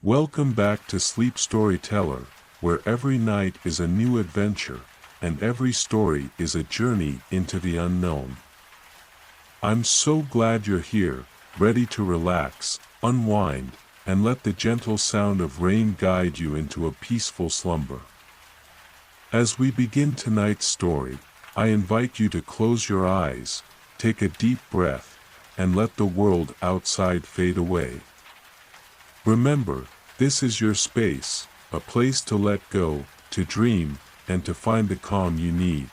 Welcome back to Sleep Storyteller, where every night is a new adventure, and every story is a journey into the unknown. I'm so glad you're here, ready to relax, unwind, and let the gentle sound of rain guide you into a peaceful slumber. As we begin tonight's story, I invite you to close your eyes, take a deep breath, and let the world outside fade away. Remember, this is your space, a place to let go, to dream, and to find the calm you need.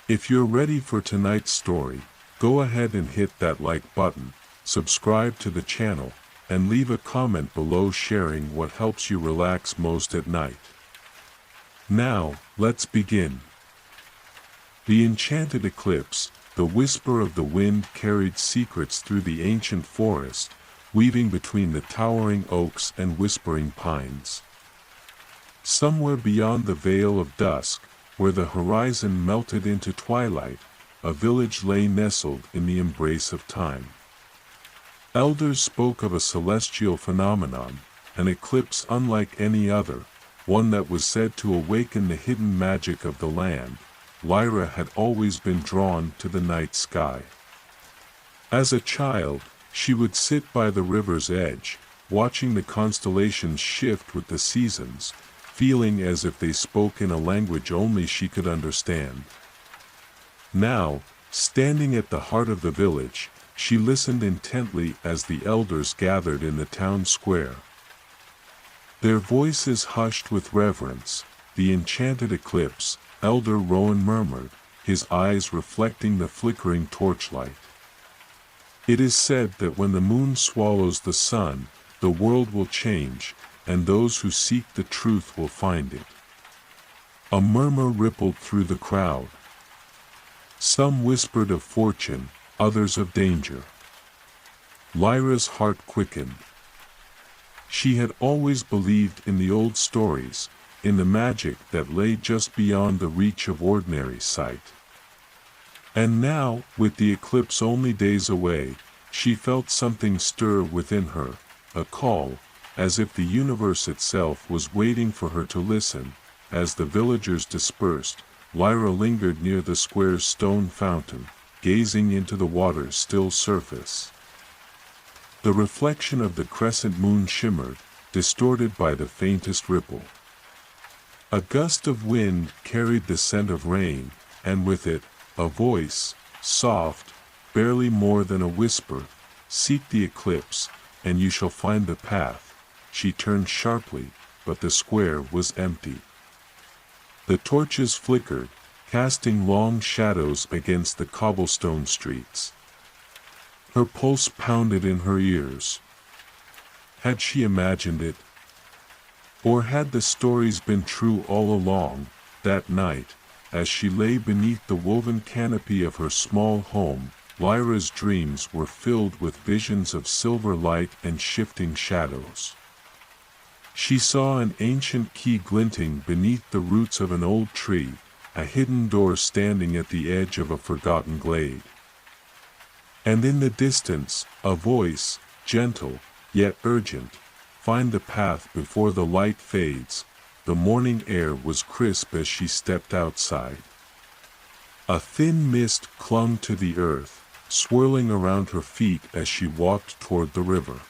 If you're ready for tonight's story, go ahead and hit that like button, subscribe to the channel, and leave a comment below sharing what helps you relax most at night. Now, let's begin. The Enchanted Eclipse, the whisper of the wind carried secrets through the ancient forest, weaving between the towering oaks and whispering pines. Somewhere beyond the veil of dusk, where the horizon melted into twilight, a village lay nestled in the embrace of time. Elders spoke of a celestial phenomenon, an eclipse unlike any other, one that was said to awaken the hidden magic of the land. Lyra had always been drawn to the night sky. As a child, she would sit by the river's edge, watching the constellations shift with the seasons, feeling as if they spoke in a language only she could understand. Now, standing at the heart of the village, she listened intently as the elders gathered in the town square. Their voices hushed with reverence. "The Enchanted Eclipse," Elder Rowan murmured, his eyes reflecting the flickering torchlight. "It is said that when the moon swallows the sun, the world will change, and those who seek the truth will find it." A murmur rippled through the crowd. Some whispered of fortune, others of danger. Lyra's heart quickened. She had always believed in the old stories, in the magic that lay just beyond the reach of ordinary sight. And now, with the eclipse only days away, she felt something stir within her, a call, as if the universe itself was waiting for her to listen. As the villagers dispersed, Lyra lingered near the square's stone fountain, gazing into the water's still surface. The reflection of the crescent moon shimmered, distorted by the faintest ripple. A gust of wind carried the scent of rain, and with it, a voice, soft, barely more than a whisper, "Seek the eclipse, and you shall find the path." She turned sharply, but the square was empty. The torches flickered, casting long shadows against the cobblestone streets. Her pulse pounded in her ears. Had she imagined it? Or had the stories been true all along? That night, as she lay beneath the woven canopy of her small home, Lyra's dreams were filled with visions of silver light and shifting shadows. She saw an ancient key glinting beneath the roots of an old tree, a hidden door standing at the edge of a forgotten glade. And in the distance, a voice, gentle, yet urgent, "Find the path before the light fades." The morning air was crisp as she stepped outside. A thin mist clung to the earth, swirling around her feet as she walked toward the river.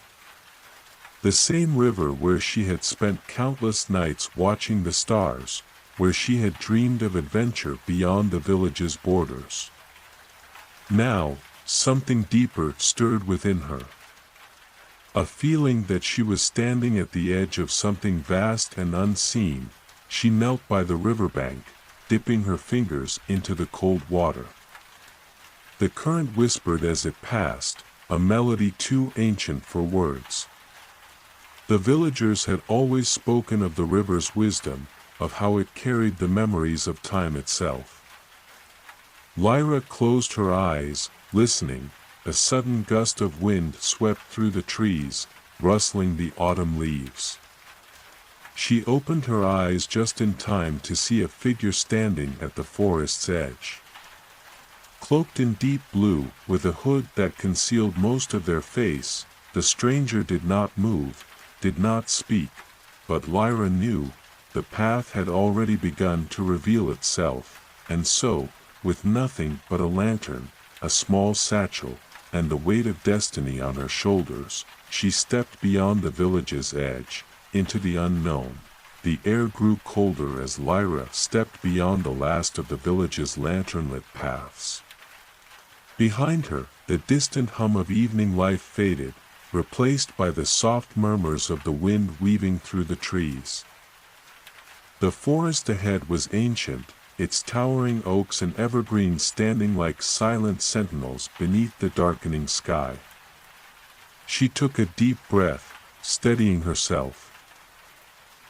The same river where she had spent countless nights watching the stars, where she had dreamed of adventure beyond the village's borders. Now, something deeper stirred within her. A feeling that she was standing at the edge of something vast and unseen. She knelt by the riverbank, dipping her fingers into the cold water. The current whispered as it passed, a melody too ancient for words. The villagers had always spoken of the river's wisdom, of how it carried the memories of time itself. Lyra closed her eyes, listening. A sudden gust of wind swept through the trees, rustling the autumn leaves. She opened her eyes just in time to see a figure standing at the forest's edge. Cloaked in deep blue, with a hood that concealed most of their face, the stranger did not move, did not speak, but Lyra knew, the path had already begun to reveal itself, and so, with nothing but a lantern, a small satchel, and the weight of destiny on her shoulders, she stepped beyond the village's edge, into the unknown. The air grew colder as Lyra stepped beyond the last of the village's lantern-lit paths. Behind her, the distant hum of evening life faded, replaced by the soft murmurs of the wind weaving through the trees. The forest ahead was ancient, its towering oaks and evergreens standing like silent sentinels beneath the darkening sky. She took a deep breath, steadying herself.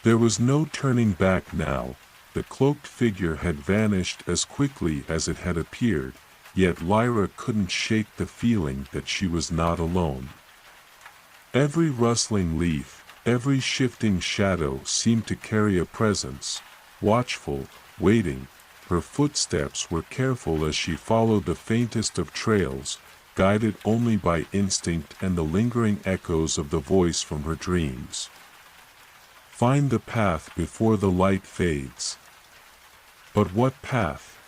There was no turning back now. The cloaked figure had vanished as quickly as it had appeared, yet Lyra couldn't shake the feeling that she was not alone. Every rustling leaf, every shifting shadow seemed to carry a presence, watchful, waiting. Her footsteps were careful as she followed the faintest of trails, guided only by instinct and the lingering echoes of the voice from her dreams. Find the path before the light fades. But what path?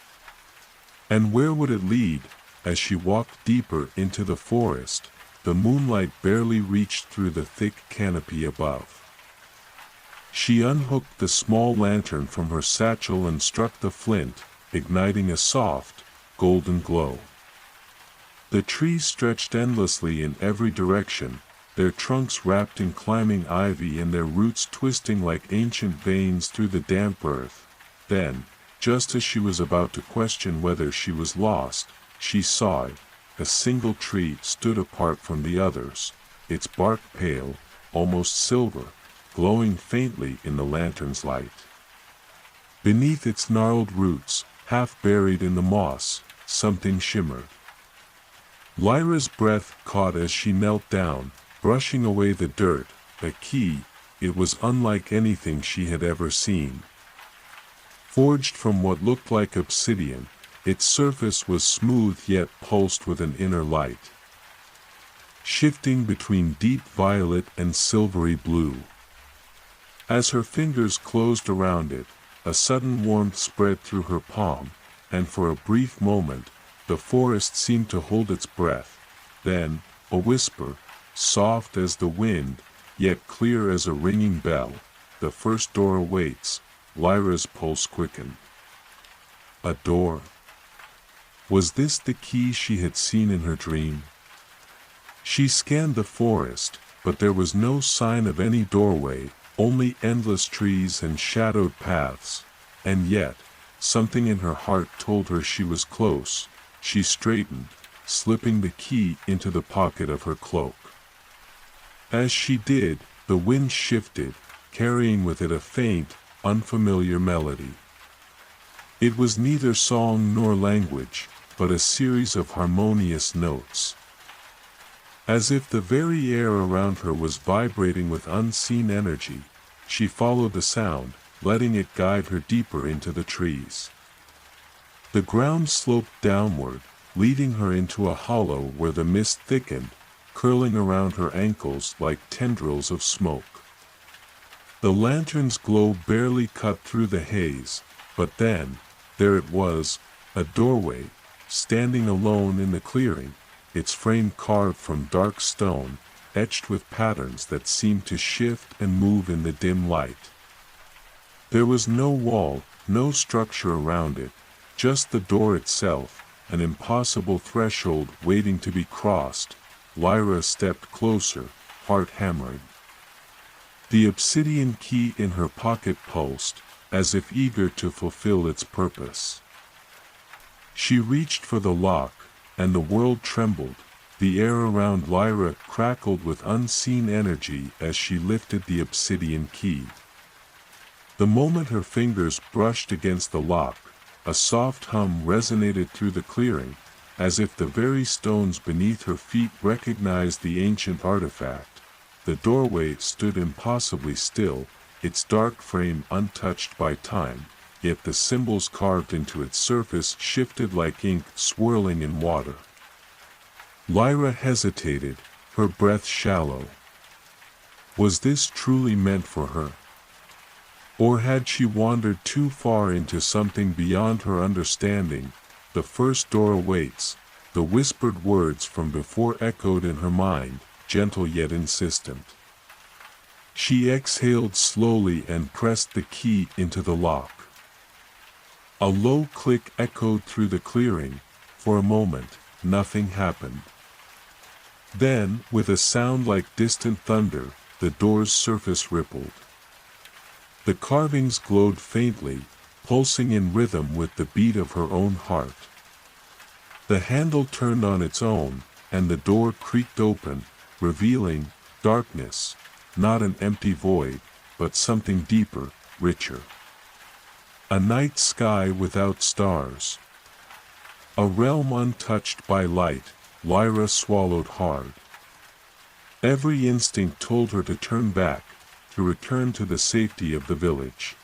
And where would it lead? As she walked deeper into the forest, the moonlight barely reached through the thick canopy above. She unhooked the small lantern from her satchel and struck the flint, igniting a soft, golden glow. The trees stretched endlessly in every direction, their trunks wrapped in climbing ivy and their roots twisting like ancient veins through the damp earth. Then, just as she was about to question whether she was lost, she saw it. A single tree stood apart from the others, its bark pale, almost silver, glowing faintly in the lantern's light. Beneath its gnarled roots, half buried in the moss, something shimmered. Lyra's breath caught as she knelt down, brushing away the dirt. A key. It was unlike anything she had ever seen. Forged from what looked like obsidian, its surface was smooth yet pulsed with an inner light, shifting between deep violet and silvery blue. As her fingers closed around it, a sudden warmth spread through her palm, and for a brief moment, the forest seemed to hold its breath. Then, a whisper, soft as the wind, yet clear as a ringing bell. The first door awaits. Lyra's pulse quickened. A door. Was this the key she had seen in her dream? She scanned the forest, but there was no sign of any doorway, only endless trees and shadowed paths. And yet, something in her heart told her she was close. She straightened, slipping the key into the pocket of her cloak. As she did, the wind shifted, carrying with it a faint, unfamiliar melody. It was neither song nor language, but a series of harmonious notes. As if the very air around her was vibrating with unseen energy, she followed the sound, letting it guide her deeper into the trees. The ground sloped downward, leading her into a hollow where the mist thickened, curling around her ankles like tendrils of smoke. The lantern's glow barely cut through the haze, but then, there it was, a doorway, standing alone in the clearing, its frame carved from dark stone, etched with patterns that seemed to shift and move in the dim light. There was no wall, no structure around it, just the door itself, an impossible threshold waiting to be crossed. Lyra stepped closer, heart hammering. The obsidian key in her pocket pulsed, as if eager to fulfill its purpose. She reached for the lock, and the world trembled. The air around Lyra crackled with unseen energy as she lifted the obsidian key. The moment her fingers brushed against the lock, a soft hum resonated through the clearing, as if the very stones beneath her feet recognized the ancient artifact. The doorway stood impossibly still, its dark frame untouched by time, yet the symbols carved into its surface shifted like ink swirling in water. Lyra hesitated, her breath shallow. Was this truly meant for her? Or had she wandered too far into something beyond her understanding? The first door awaits. The whispered words from before echoed in her mind, gentle yet insistent. She exhaled slowly and pressed the key into the lock. A low click echoed through the clearing. For a moment, nothing happened. Then, with a sound like distant thunder, the door's surface rippled. The carvings glowed faintly, pulsing in rhythm with the beat of her own heart. The handle turned on its own, and the door creaked open, revealing darkness, not an empty void, but something deeper, richer. A night sky without stars. A realm untouched by light. Lyra swallowed hard. Every instinct told her to turn back, to return to the safety of the village.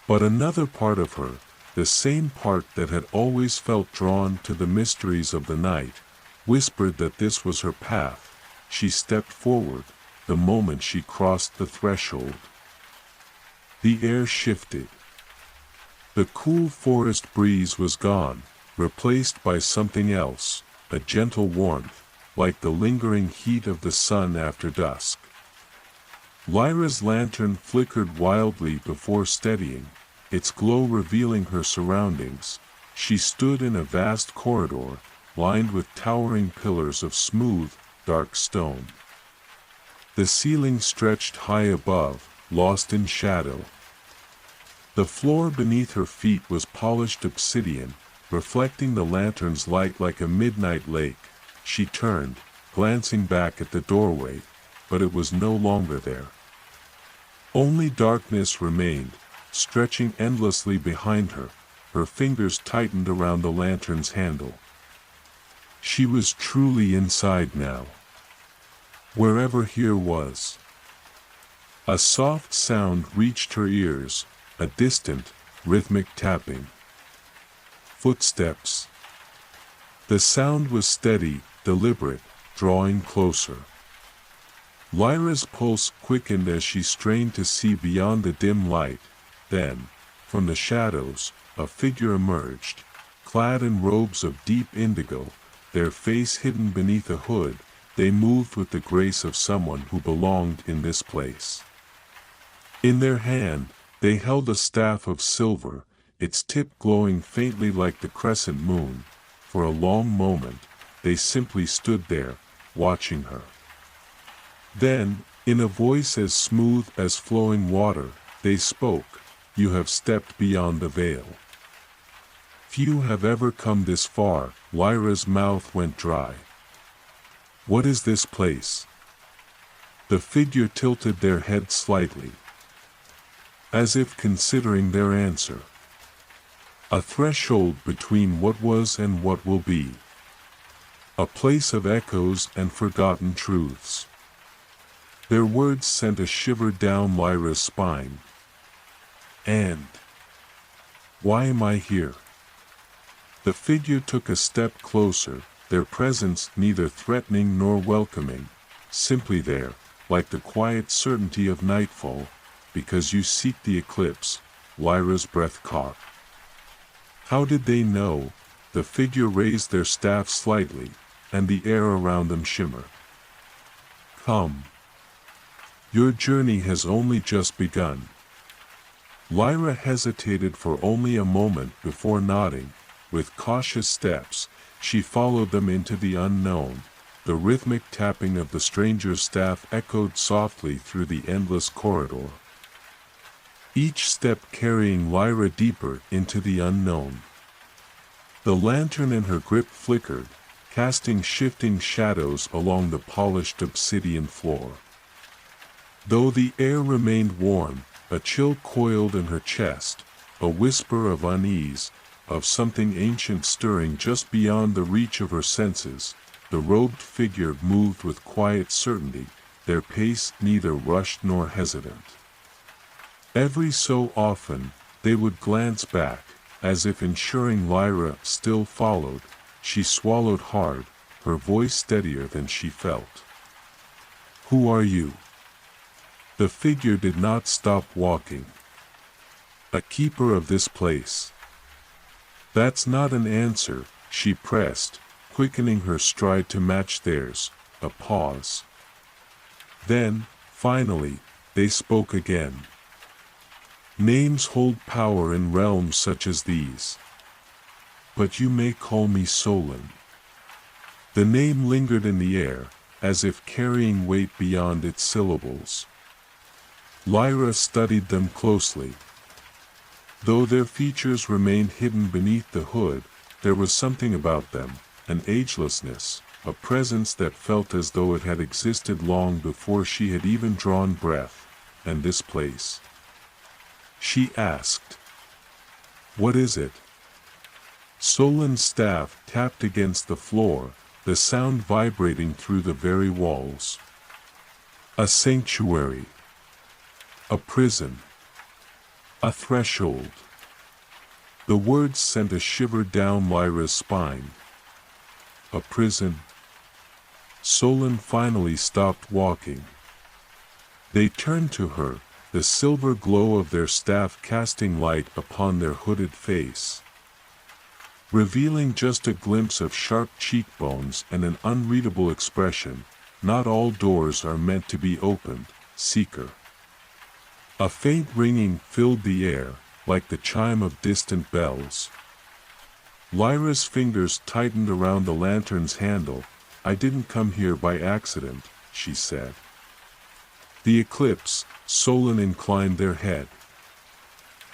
But another part of her, the same part that had always felt drawn to the mysteries of the night, whispered that this was her path. She stepped forward, the moment she crossed the threshold. The air shifted. The cool forest breeze was gone, replaced by something else, a gentle warmth, like the lingering heat of the sun after dusk. Lyra's lantern flickered wildly before steadying, its glow revealing her surroundings. She stood in a vast corridor, lined with towering pillars of smooth, dark stone. The ceiling stretched high above, lost in shadow. The floor beneath her feet was polished obsidian, reflecting the lantern's light like a midnight lake. She turned, glancing back at the doorway, but it was no longer there. Only darkness remained, stretching endlessly behind her. Her fingers tightened around the lantern's handle. She was truly inside now. Wherever here was. A soft sound reached her ears, a distant, rhythmic tapping. Footsteps. The sound was steady, deliberate, drawing closer. Lyra's pulse quickened as she strained to see beyond the dim light. Then, from the shadows, a figure emerged, clad in robes of deep indigo, their face hidden beneath a hood. They moved with the grace of someone who belonged in this place. In their hand, they held a staff of silver, its tip glowing faintly like the crescent moon. For a long moment, they simply stood there, watching her. Then, in a voice as smooth as flowing water, they spoke. "You have stepped beyond the veil. Few have ever come this far." Lyra's mouth went dry. "What is this place?" The figure tilted their head slightly, as if considering their answer. "A threshold between what was and what will be. A place of echoes and forgotten truths." Their words sent a shiver down Lyra's spine. "And why am I here?" The figure took a step closer, their presence neither threatening nor welcoming, simply there, like the quiet certainty of nightfall. "Because you seek the eclipse." Lyra's breath caught. How did they know? The figure raised their staff slightly, and the air around them shimmered. "Come. Your journey has only just begun." Lyra hesitated for only a moment before nodding. With cautious steps, she followed them into the unknown. The rhythmic tapping of the stranger's staff echoed softly through the endless corridor, each step carrying Lyra deeper into the unknown. The lantern in her grip flickered, casting shifting shadows along the polished obsidian floor. Though the air remained warm, a chill coiled in her chest, a whisper of unease, of something ancient stirring just beyond the reach of her senses. The robed figure moved with quiet certainty, their pace neither rushed nor hesitant. Every so often, they would glance back, as if ensuring Lyra still followed. She swallowed hard, her voice steadier than she felt. "Who are you?" The figure did not stop walking. A keeper of this place. That's not an answer, she pressed, quickening her stride to match theirs. A pause. Then, finally, they spoke again. Names hold power in realms such as these. But you may call me Solon. The name lingered in the air, as if carrying weight beyond its syllables. Lyra studied them closely. Though their features remained hidden beneath the hood, there was something about them, an agelessness, a presence that felt as though it had existed long before she had even drawn breath. And this place? She asked. What is it? Solon's staff tapped against the floor, the sound vibrating through the very walls. A sanctuary. A prison. A threshold. The words sent a shiver down Lyra's spine. A prison. Solon finally stopped walking. They turned to her, the silver glow of their staff casting light upon their hooded face, revealing just a glimpse of sharp cheekbones and an unreadable expression. Not all doors are meant to be opened, seeker. A faint ringing filled the air, like the chime of distant bells. Lyra's fingers tightened around the lantern's handle. I didn't come here by accident, she said. The eclipse, Solon inclined their head.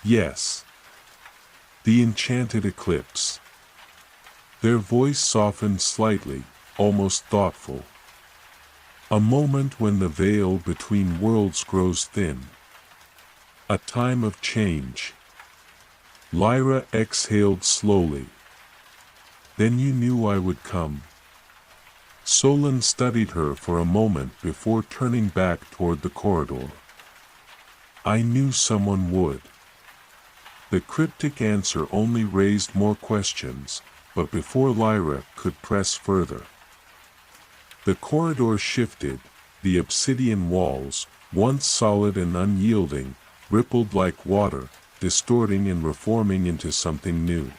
Yes. The enchanted eclipse. Their voice softened slightly, almost thoughtful. A moment when the veil between worlds grows thin. A time of change. Lyra exhaled slowly. Then you knew I would come. Solon studied her for a moment before turning back toward the corridor. I knew someone would. The cryptic answer only raised more questions, but before Lyra could press further, the corridor shifted. The obsidian walls, once solid and unyielding, rippled like water, distorting and reforming into something new.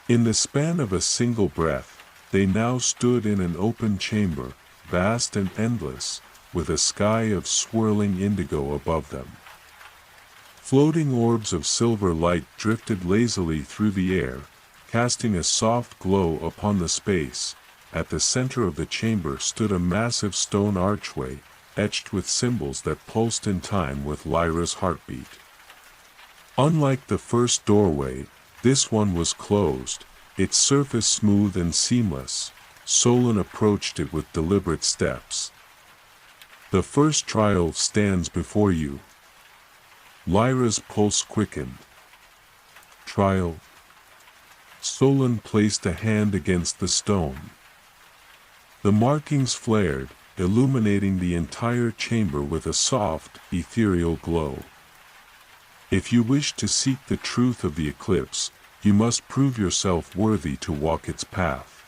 In the span of a single breath, they now stood in an open chamber, vast and endless, with a sky of swirling indigo above them. Floating orbs of silver light drifted lazily through the air, casting a soft glow upon the space. At the center of the chamber stood a massive stone archway, etched with symbols that pulsed in time with Lyra's heartbeat. Unlike the first doorway, this one was closed, its surface smooth and seamless. Solon approached it with deliberate steps. The first trial stands before you. Lyra's pulse quickened. Trial. Solon placed a hand against the stone. The markings flared, illuminating the entire chamber with a soft, ethereal glow. If you wish to seek the truth of the eclipse, you must prove yourself worthy to walk its path.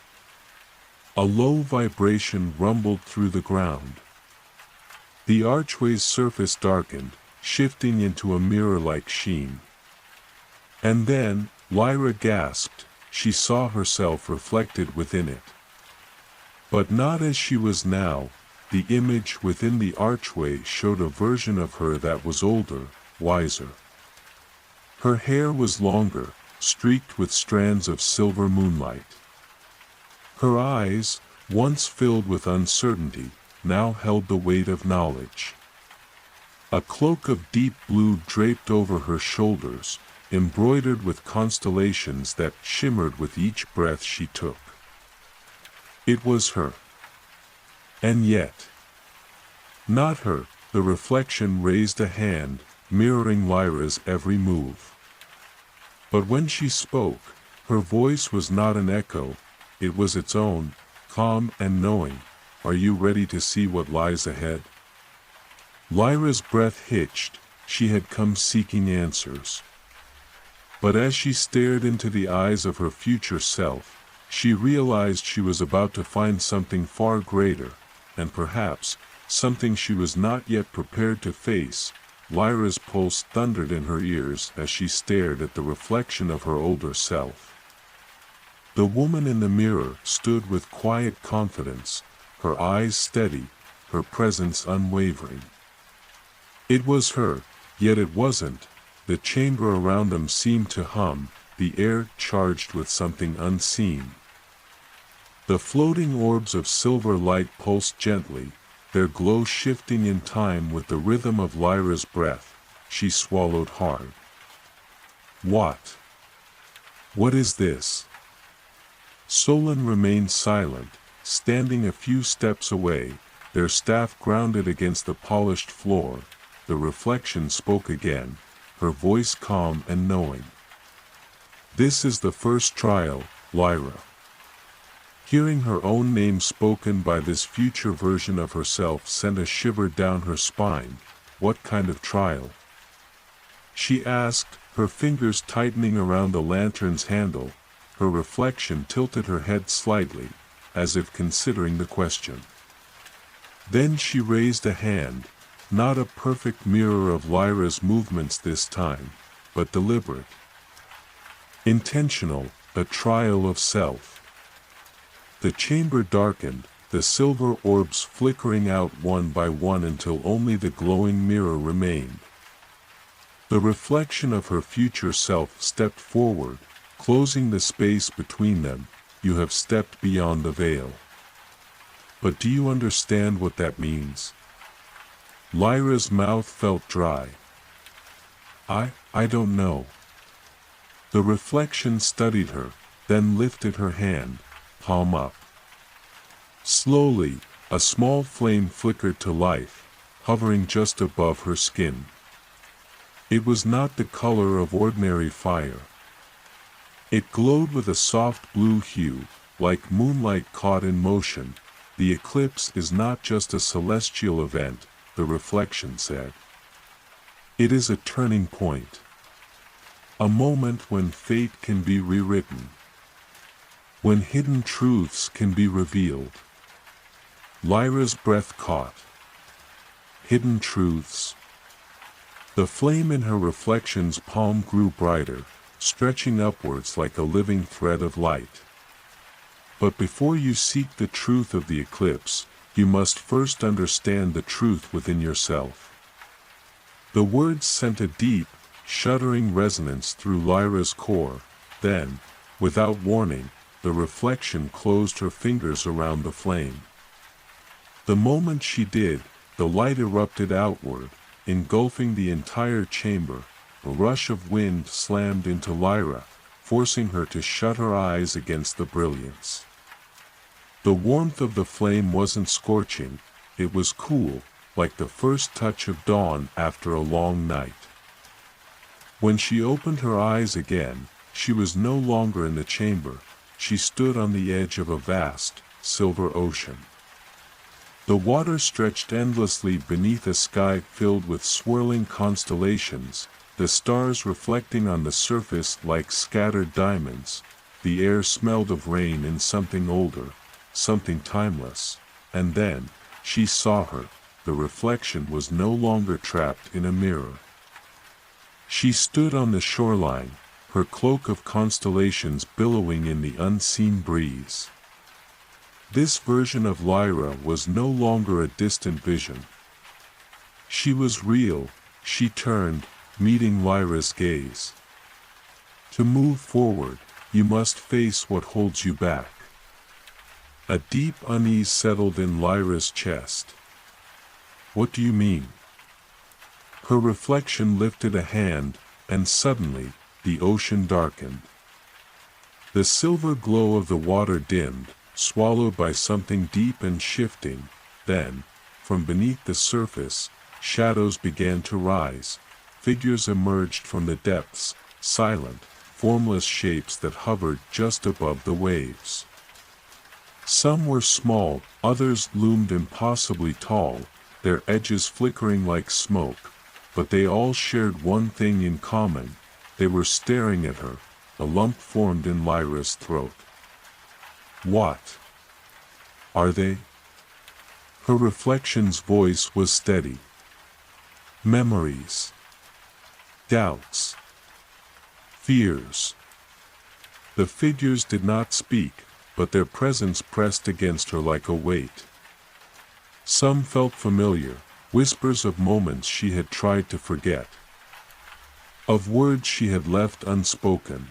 A low vibration rumbled through the ground. The archway's surface darkened, shifting into a mirror-like sheen. And then, Lyra gasped. She saw herself reflected within it. But not as she was now. The image within the archway showed a version of her that was older, wiser. Her hair was longer, streaked with strands of silver moonlight. Her eyes, once filled with uncertainty, now held the weight of knowledge. A cloak of deep blue draped over her shoulders, embroidered with constellations that shimmered with each breath she took. It was her. And yet, not her. The reflection raised a hand, mirroring Lyra's every move. But when she spoke, her voice was not an echo, it was its own, calm and knowing. Are you ready to see what lies ahead? Lyra's breath hitched. She had come seeking answers. But as she stared into the eyes of her future self, she realized she was about to find something far greater, and perhaps something she was not yet prepared to face. Lyra's pulse thundered in her ears as she stared at the reflection of her older self. The woman in the mirror stood with quiet confidence, her eyes steady, her presence unwavering. It was her, yet it wasn't. The chamber around them seemed to hum, the air charged with something unseen. The floating orbs of silver light pulsed gently, their glow shifting in time with the rhythm of Lyra's breath. She swallowed hard. What? What is this? Solon remained silent, standing a few steps away, their staff grounded against the polished floor. The reflection spoke again, her voice calm and knowing. This is the first trial, Lyra. Hearing her own name spoken by this future version of herself sent a shiver down her spine. What kind of trial? She asked, her fingers tightening around the lantern's handle. Her reflection tilted her head slightly, as if considering the question. Then she raised a hand, not a perfect mirror of Lyra's movements this time, but deliberate. Intentional, a trial of self. The chamber darkened, the silver orbs flickering out one by one until only the glowing mirror remained. The reflection of her future self stepped forward, closing the space between them. You have stepped beyond the veil. But do you understand what that means? Lyra's mouth felt dry. I don't know. The reflection studied her, then lifted her hand, palm up. Slowly, a small flame flickered to life, hovering just above her skin. It was not the color of ordinary fire. It glowed with a soft blue hue, like moonlight caught in motion. The eclipse is not just a celestial event, the reflection said. It is a turning point. A moment when fate can be rewritten. When hidden truths can be revealed. Lyra's breath caught. Hidden truths. The flame in her reflection's palm grew brighter, stretching upwards like a living thread of light. But before you seek the truth of the eclipse, you must first understand the truth within yourself. The words sent a deep, shuddering resonance through Lyra's core. Then, without warning, the reflection closed her fingers around the flame. The moment she did, the light erupted outward, engulfing the entire chamber. A rush of wind slammed into Lyra, forcing her to shut her eyes against the brilliance. The warmth of the flame wasn't scorching, it was cool, like the first touch of dawn after a long night. When she opened her eyes again, she was no longer in the chamber. She stood on the edge of a vast, silver ocean. The water stretched endlessly beneath a sky filled with swirling constellations, the stars reflecting on the surface like scattered diamonds. The air smelled of rain and something older, something timeless. And then, she saw her. The reflection was no longer trapped in a mirror. She stood on the shoreline, her cloak of constellations billowing in the unseen breeze. This version of Lyra was no longer a distant vision. She was real. She turned, meeting Lyra's gaze. To move forward, you must face what holds you back. A deep unease settled in Lyra's chest. What do you mean? Her reflection lifted a hand, and suddenly, the ocean darkened. The silver glow of the water dimmed, swallowed by something deep and shifting. Then, from beneath the surface, shadows began to rise. Figures emerged from the depths, silent, formless shapes that hovered just above the waves. Some were small, others loomed impossibly tall, their edges flickering like smoke, but they all shared one thing in common. They were staring at her. A lump formed in Lyra's throat. What are they? Her reflection's voice was steady. Memories. Doubts. Fears. The figures did not speak, but their presence pressed against her like a weight. Some felt familiar, whispers of moments she had tried to forget, of words she had left unspoken.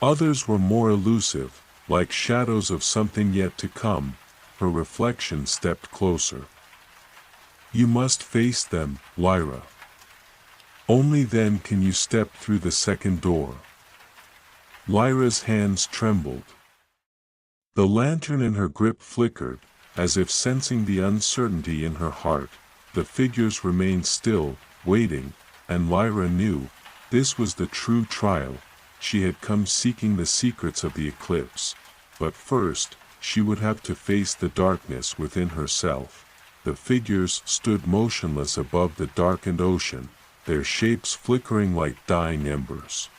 Others were more elusive, like shadows of something yet to come. Her reflection stepped closer. You must face them, Lyra. Only then can you step through the second door. Lyra's hands trembled. The lantern in her grip flickered, as if sensing the uncertainty in her heart. The figures remained still, waiting, and Lyra knew this was the true trial. She had come seeking the secrets of the eclipse, but first, she would have to face the darkness within herself. The figures stood motionless above the darkened ocean, their shapes flickering like dying embers.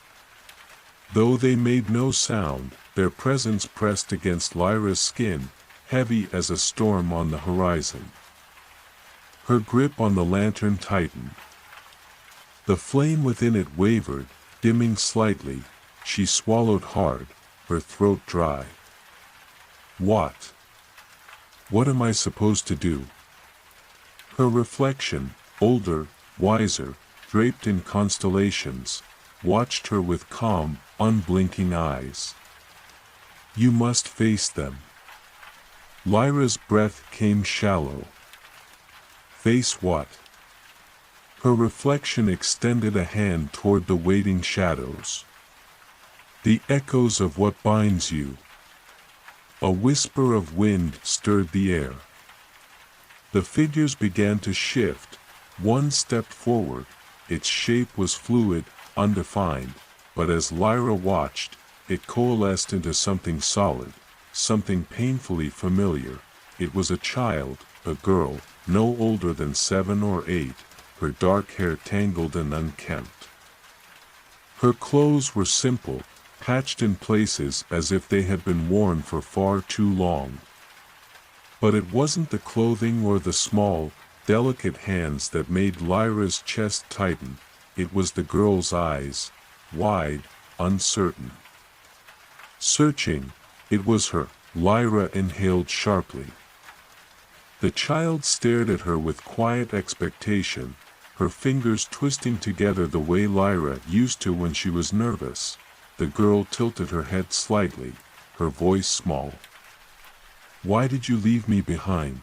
Though they made no sound, their presence pressed against Lyra's skin, heavy as a storm on the horizon. Her grip on the lantern tightened. The flame within it wavered, dimming slightly. She swallowed hard, her throat dry. What? What am I supposed to do? Her reflection, older, wiser, draped in constellations, watched her with calm, unblinking eyes. You must face them. Lyra's breath came shallow. Face what? Her reflection extended a hand toward the waiting shadows. The echoes of what binds you. A whisper of wind stirred the air. The figures began to shift. One stepped forward. Its shape was fluid, undefined, but as Lyra watched, it coalesced into something solid, something painfully familiar. It was a child, a girl, no older than 7 or 8, her dark hair tangled and unkempt. Her clothes were simple, patched in places as if they had been worn for far too long. But it wasn't the clothing or the small, delicate hands that made Lyra's chest tighten, it was the girl's eyes, wide, uncertain. Searching, it was her. Lyra inhaled sharply. The child stared at her with quiet expectation, her fingers twisting together the way Lyra used to when she was nervous. The girl tilted her head slightly, her voice small. Why did you leave me behind?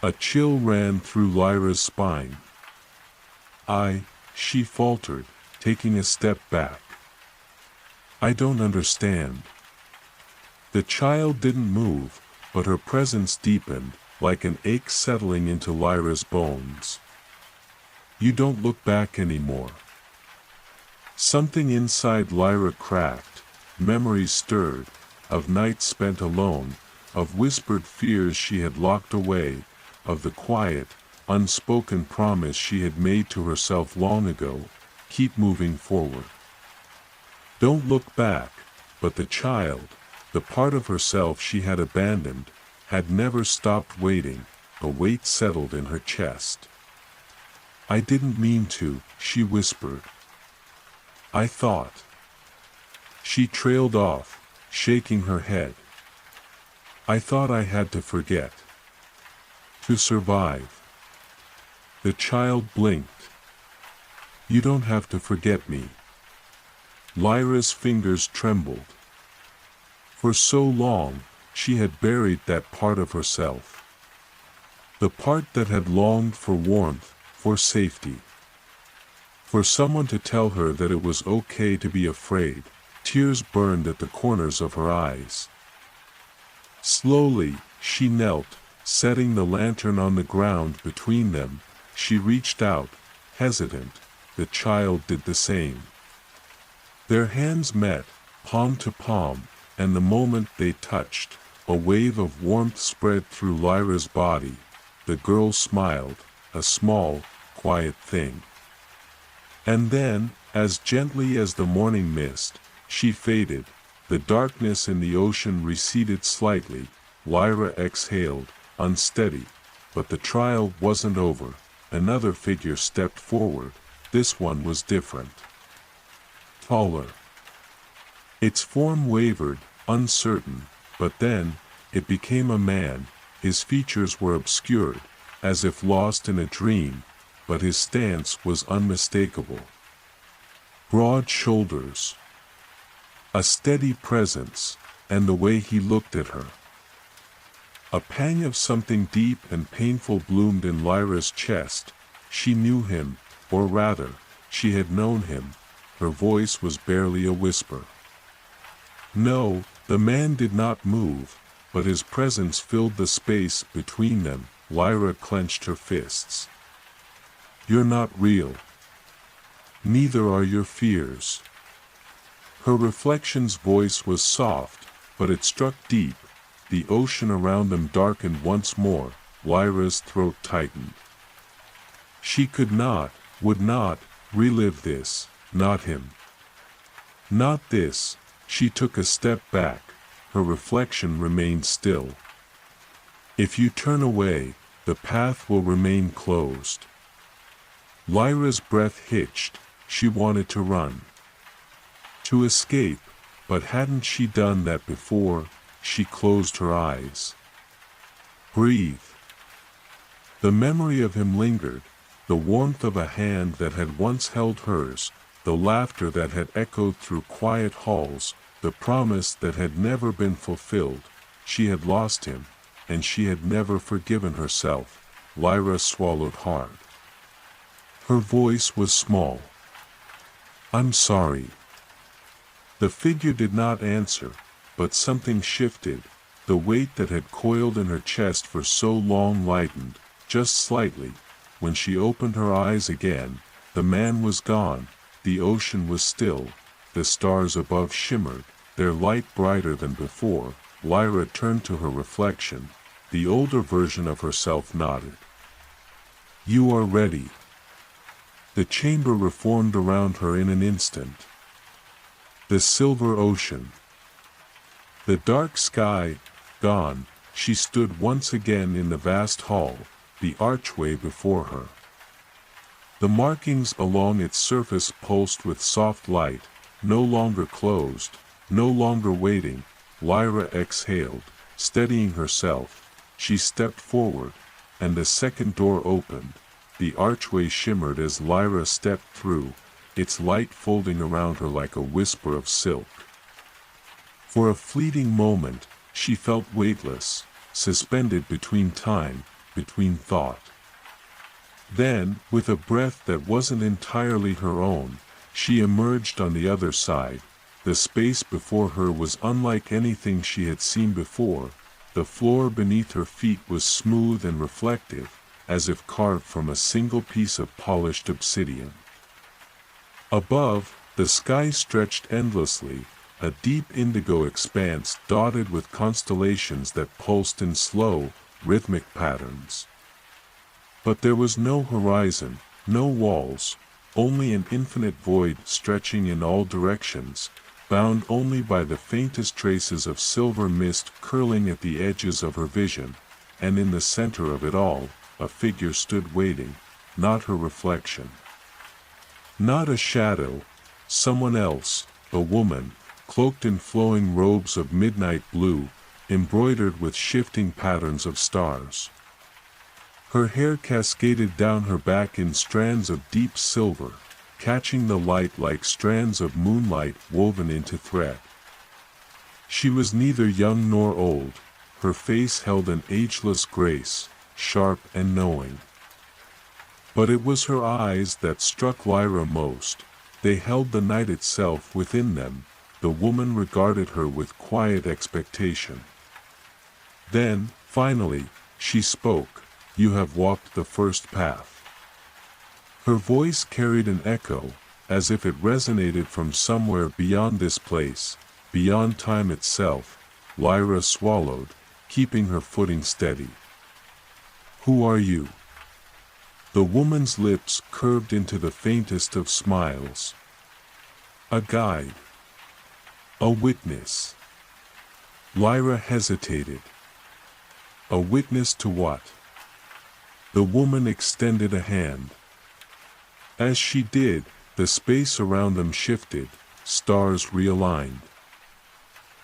A chill ran through Lyra's spine. She faltered, taking a step back. I don't understand. The child didn't move, but her presence deepened, like an ache settling into Lyra's bones. You don't look back anymore. Something inside Lyra cracked, memories stirred, of nights spent alone, of whispered fears she had locked away, of the quiet, unspoken promise she had made to herself long ago, keep moving forward. Don't look back, but the child, the part of herself she had abandoned, had never stopped waiting. A weight settled in her chest. I didn't mean to, she whispered. I thought. She trailed off, shaking her head. I thought I had to forget. To survive. The child blinked. You don't have to forget me. Lyra's fingers trembled. For so long, she had buried that part of herself. The part that had longed for warmth, for safety. For someone to tell her that it was okay to be afraid. Tears burned at the corners of her eyes. Slowly, she knelt, setting the lantern on the ground between them. She reached out, hesitant. The child did the same. Their hands met, palm to palm, and the moment they touched, a wave of warmth spread through Lyra's body. The girl smiled, a small, quiet thing. And then, as gently as the morning mist, she faded. The darkness in the ocean receded slightly. Lyra exhaled, unsteady. But the trial wasn't over. Another figure stepped forward. This one was different. Taller. Its form wavered, uncertain, but then, it became a man. His features were obscured, as if lost in a dream, but his stance was unmistakable. Broad shoulders. A steady presence, and the way he looked at her. A pang of something deep and painful bloomed in Lyra's chest. She knew him, or rather, she had known him. Her voice was barely a whisper. No, the man did not move, but his presence filled the space between them. Lyra clenched her fists. You're not real. Neither are your fears. Her reflection's voice was soft, but it struck deep. The ocean around them darkened once more. Lyra's throat tightened. She could not, would not, relive this, not him. Not this. She took a step back. Her reflection remained still. If you turn away, the path will remain closed. Lyra's breath hitched. She wanted to run. To escape, but hadn't she done that before? She closed her eyes. Breathe. The memory of him lingered, the warmth of a hand that had once held hers, the laughter that had echoed through quiet halls, the promise that had never been fulfilled. She had lost him, and she had never forgiven herself. Lyra swallowed hard. Her voice was small. I'm sorry. The figure did not answer, but something shifted. The weight that had coiled in her chest for so long lightened, just slightly. When she opened her eyes again, the man was gone. The ocean was still. The stars above shimmered, their light brighter than before. Lyra turned to her reflection. The older version of herself nodded. You are ready. The chamber reformed around her in an instant. The silver ocean. The dark sky, gone. She stood once again in the vast hall, the archway before her. The markings along its surface pulsed with soft light, no longer closed, no longer waiting. Lyra exhaled, steadying herself. She stepped forward, and the second door opened. The archway shimmered as Lyra stepped through, its light folding around her like a whisper of silk. For a fleeting moment, she felt weightless, suspended between time, between thought. Then, with a breath that wasn't entirely her own, she emerged on the other side. The space before her was unlike anything she had seen before. The floor beneath her feet was smooth and reflective, as if carved from a single piece of polished obsidian. Above, the sky stretched endlessly, a deep indigo expanse dotted with constellations that pulsed in slow, rhythmic patterns. But there was no horizon, no walls, only an infinite void stretching in all directions, bound only by the faintest traces of silver mist curling at the edges of her vision, and in the center of it all, a figure stood waiting, not her reflection. Not a shadow, someone else, a woman, cloaked in flowing robes of midnight blue, embroidered with shifting patterns of stars. Her hair cascaded down her back in strands of deep silver, catching the light like strands of moonlight woven into thread. She was neither young nor old. Her face held an ageless grace, sharp and knowing. But it was her eyes that struck Lyra most. They held the night itself within them. The woman regarded her with quiet expectation. Then, finally, she spoke. You have walked the first path. Her voice carried an echo, as if it resonated from somewhere beyond this place, beyond time itself. Lyra swallowed, keeping her footing steady. Who are you? The woman's lips curved into the faintest of smiles. A guide. A witness. Lyra hesitated. A witness to what? The woman extended a hand. As she did, the space around them shifted, stars realigned.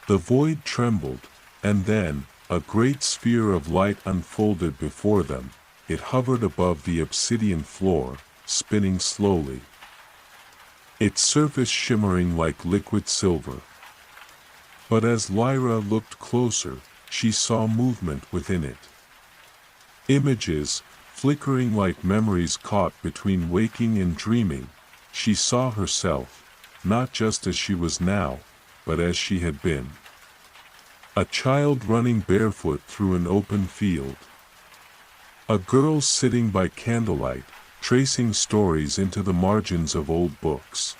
The void trembled, and then, a great sphere of light unfolded before them. It hovered above the obsidian floor, spinning slowly, its surface shimmering like liquid silver. But as Lyra looked closer, she saw movement within it. Images, flickering like memories caught between waking and dreaming. She saw herself, not just as she was now, but as she had been. A child running barefoot through an open field. A girl sitting by candlelight, tracing stories into the margins of old books.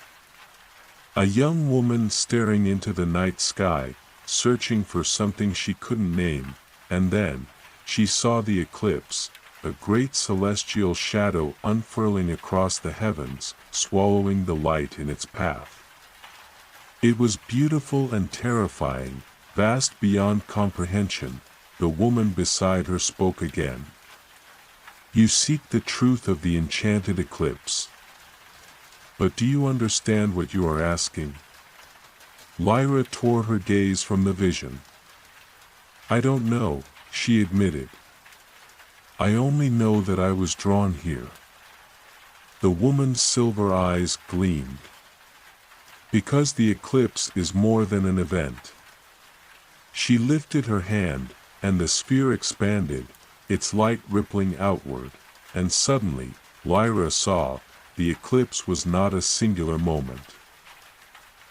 A young woman staring into the night sky, searching for something she couldn't name, and then, she saw the eclipse, a great celestial shadow unfurling across the heavens, swallowing the light in its path. It was beautiful and terrifying, vast beyond comprehension. The woman beside her spoke again. You seek the truth of the enchanted eclipse. But do you understand what you are asking? Lyra tore her gaze from the vision. I don't know, she admitted. I only know that I was drawn here. The woman's silver eyes gleamed. Because the eclipse is more than an event. She lifted her hand, and the sphere expanded, its light rippling outward, and suddenly, Lyra saw, the eclipse was not a singular moment.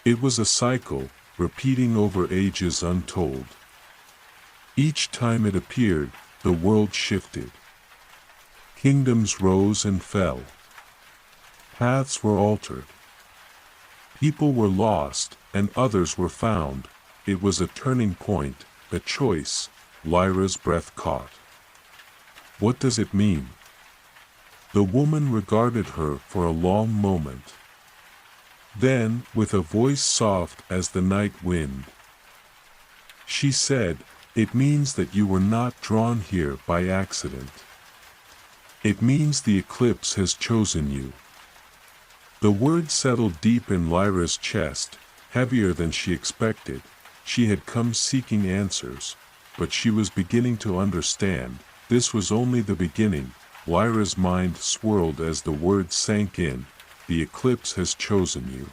It was a cycle, repeating over ages untold. Each time it appeared, the world shifted. Kingdoms rose and fell. Paths were altered. People were lost, and others were found. It was a turning point, a choice. Lyra's breath caught. What does it mean? The woman regarded her for a long moment. Then, with a voice soft as the night wind, she said, it means that you were not drawn here by accident. It means the eclipse has chosen you. The words settled deep in Lyra's chest, heavier than she expected. She had come seeking answers, but she was beginning to understand. This was only the beginning. Lyra's mind swirled as the words sank in. The eclipse has chosen you.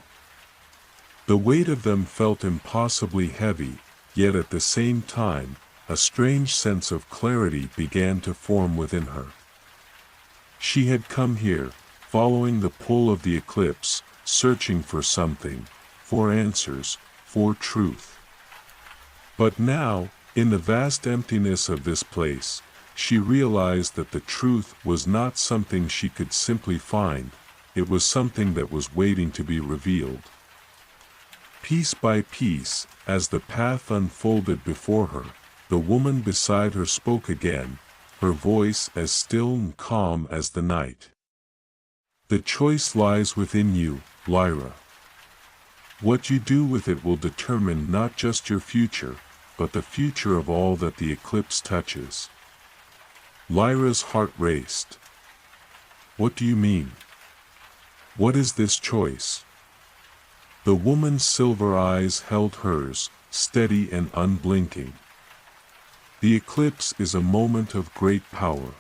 The weight of them felt impossibly heavy, yet at the same time, a strange sense of clarity began to form within her. She had come here, following the pull of the eclipse, searching for something, for answers, for truth. But now, in the vast emptiness of this place, she realized that the truth was not something she could simply find. It was something that was waiting to be revealed. Piece by piece, as the path unfolded before her, the woman beside her spoke again, her voice as still and calm as the night. The choice lies within you, Lyra. What you do with it will determine not just your future, but the future of all that the eclipse touches. Lyra's heart raced. What do you mean? What is this choice? The woman's silver eyes held hers, steady and unblinking. The eclipse is a moment of great power.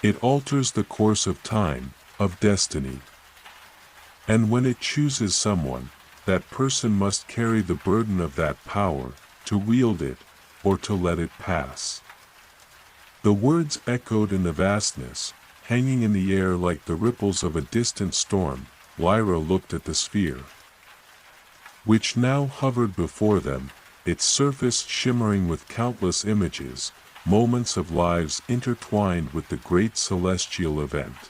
It alters the course of time, of destiny. And when it chooses someone, that person must carry the burden of that power, to wield it, or to let it pass. The words echoed in the vastness, hanging in the air like the ripples of a distant storm. Lyra looked at the sphere, which now hovered before them, its surface shimmering with countless images, moments of lives intertwined with the great celestial event.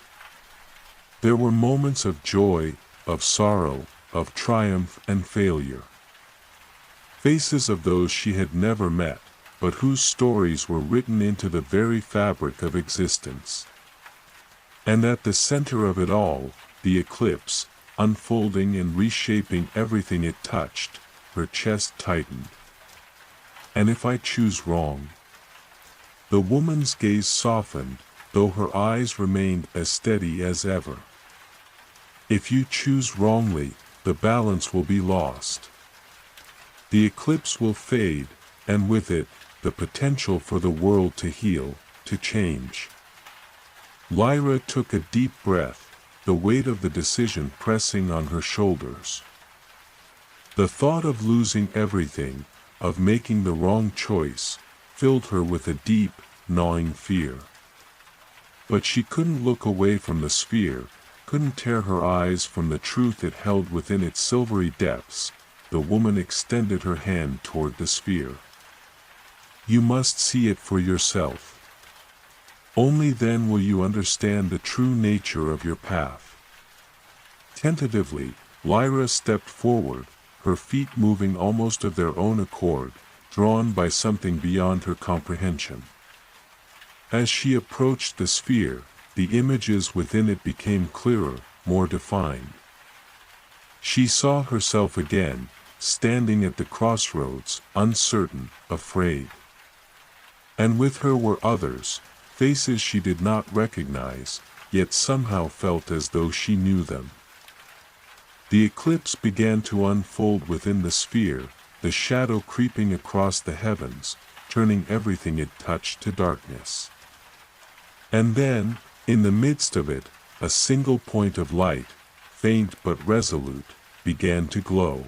There were moments of joy, of sorrow, of triumph and failure. Faces of those she had never met, but whose stories were written into the very fabric of existence. And at the center of it all, the eclipse, unfolding and reshaping everything it touched. Her chest tightened. And if I choose wrong? The woman's gaze softened, though her eyes remained as steady as ever. If you choose wrongly, the balance will be lost. The eclipse will fade, and with it, the potential for the world to heal, to change. Lyra took a deep breath, the weight of the decision pressing on her shoulders. The thought of losing everything, of making the wrong choice, filled her with a deep, gnawing fear. But she couldn't look away from the sphere, couldn't tear her eyes from the truth it held within its silvery depths. The woman extended her hand toward the sphere. You must see it for yourself. Only then will you understand the true nature of your path. Tentatively, Lyra stepped forward, her feet moving almost of their own accord, drawn by something beyond her comprehension. As she approached the sphere, the images within it became clearer, more defined. She saw herself again, standing at the crossroads, uncertain, afraid. And with her were others, faces she did not recognize, yet somehow felt as though she knew them. The eclipse began to unfold within the sphere, the shadow creeping across the heavens, turning everything it touched to darkness. And then, in the midst of it, a single point of light, faint but resolute, began to glow.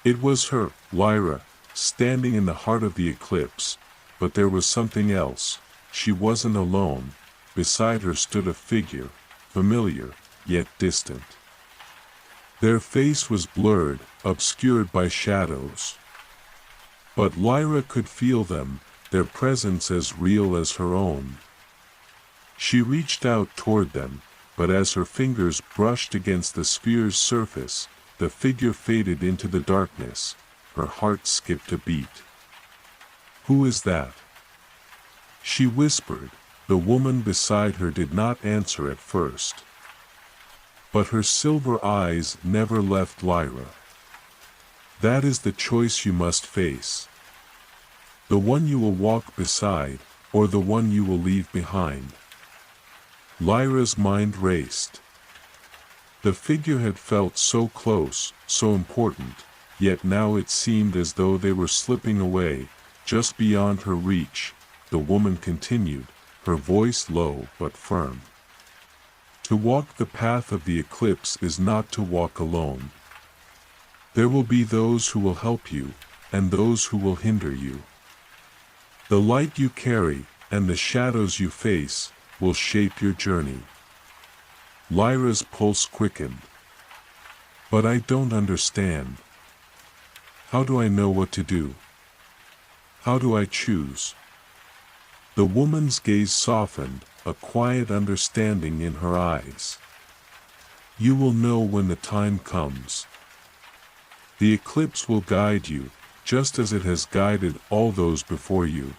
It was her, Lyra, standing in the heart of the eclipse, but there was something else. She wasn't alone. Beside her stood a figure, familiar, yet distant. Their face was blurred, obscured by shadows. But Lyra could feel them, their presence as real as her own. She reached out toward them, but as her fingers brushed against the sphere's surface, the figure faded into the darkness. Her heart skipped a beat. Who is that? She whispered. The woman beside her did not answer at first. But her silver eyes never left Lyra. That is the choice you must face. The one you will walk beside, or the one you will leave behind. Lyra's mind raced. The figure had felt so close, so important, yet now it seemed as though they were slipping away, just beyond her reach. The woman continued, her voice low but firm. To walk the path of the eclipse is not to walk alone. There will be those who will help you, and those who will hinder you. The light you carry, and the shadows you face, will shape your journey. Lyra's pulse quickened. But I don't understand. How do I know what to do? How do I choose? The woman's gaze softened, a quiet understanding in her eyes. You will know when the time comes. The eclipse will guide you, just as it has guided all those before you.